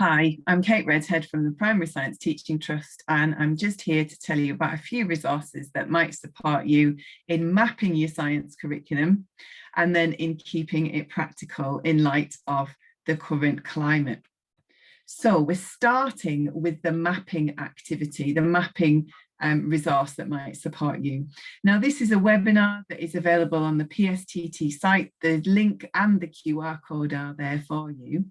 Hi, I'm Kate Redhead from the Primary Science Teaching Trust, and I'm just here to tell you about a few resources that might support you in mapping your science curriculum and then in keeping it practical in light of the current climate. So we're starting with the mapping activity, the mapping resource that might support you. Now, this is a webinar that is available on the PSTT site. The link and the QR code are there for you.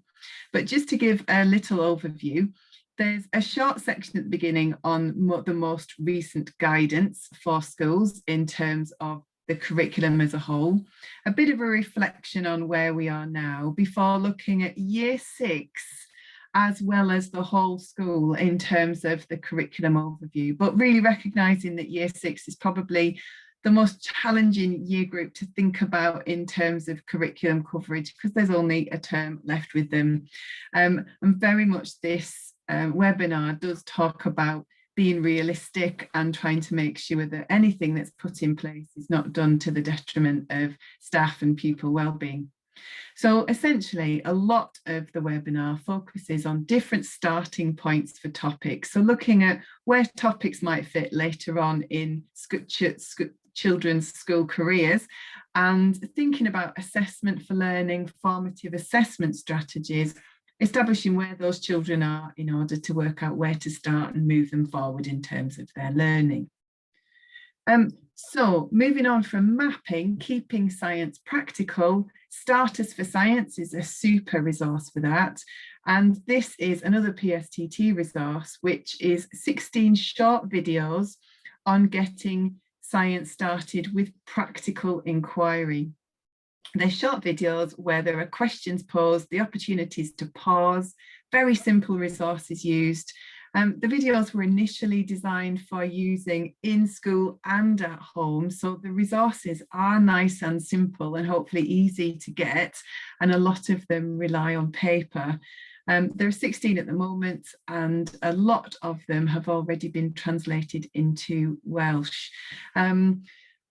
But just to give a little overview, there's a short section at the beginning on the most recent guidance for schools in terms of the curriculum as a whole, a bit of a reflection on where we are now before looking at year 6 as well as the whole school in terms of the curriculum overview, but really recognising that year 6 is probably the most challenging year group to think about in terms of curriculum coverage because there's only a term left with them. And very much this webinar does talk about being realistic and trying to make sure that anything that's put in place is not done to the detriment of staff and pupil wellbeing. So essentially, a lot of the webinar focuses on different starting points for topics. So looking at where topics might fit later on in children's school careers and thinking about assessment for learning, formative assessment strategies, establishing where those children are in order to work out where to start and move them forward in terms of their learning. So moving on from mapping, keeping science practical, Starters for Science is a super resource for that. And this is another PSTT resource, which is 16 short videos on getting science started with practical inquiry. They're short videos where there are questions posed, the opportunities to pause, very simple resources used. The videos were initially designed for using in school and at home, so the resources are nice and simple and hopefully easy to get, and a lot of them rely on paper. There are 16 at the moment, and a lot of them have already been translated into Welsh.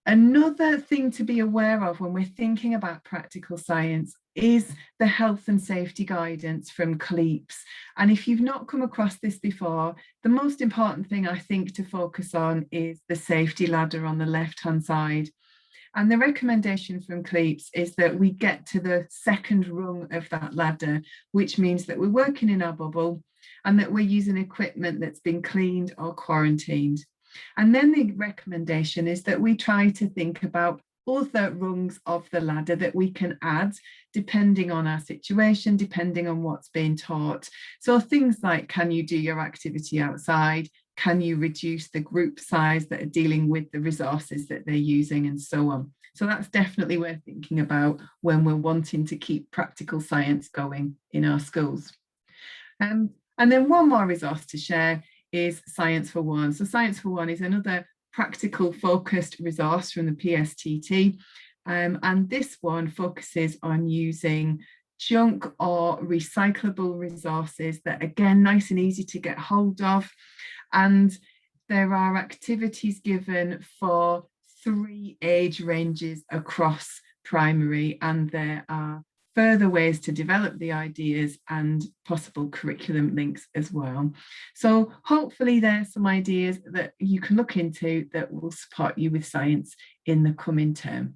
Another thing to be aware of when we're thinking about practical science is the health and safety guidance from CLEEPS. And if you've not come across this before, the most important thing I think to focus on is the safety ladder on the left-hand side. And the recommendation from CLEEPS is that we get to the second rung of that ladder, which means that we're working in our bubble and that we're using equipment that's been cleaned or quarantined. And then the recommendation is that we try to think about other rungs of the ladder that we can add depending on our situation, depending on what's being taught. So things like, can you do your activity outside? Can you reduce the group size that are dealing with the resources that they're using, and so on. So that's definitely worth thinking about when we're wanting to keep practical science going in our schools. And then one more resource to share is Science for One. So Science for One is another practical focused resource from the PSTT. And this one focuses on using junk or recyclable resources that, again, nice and easy to get hold of. And there are activities given for 3 age ranges across primary, and there are further ways to develop the ideas and possible curriculum links as well. So hopefully there's some ideas that you can look into that will support you with science in the coming term.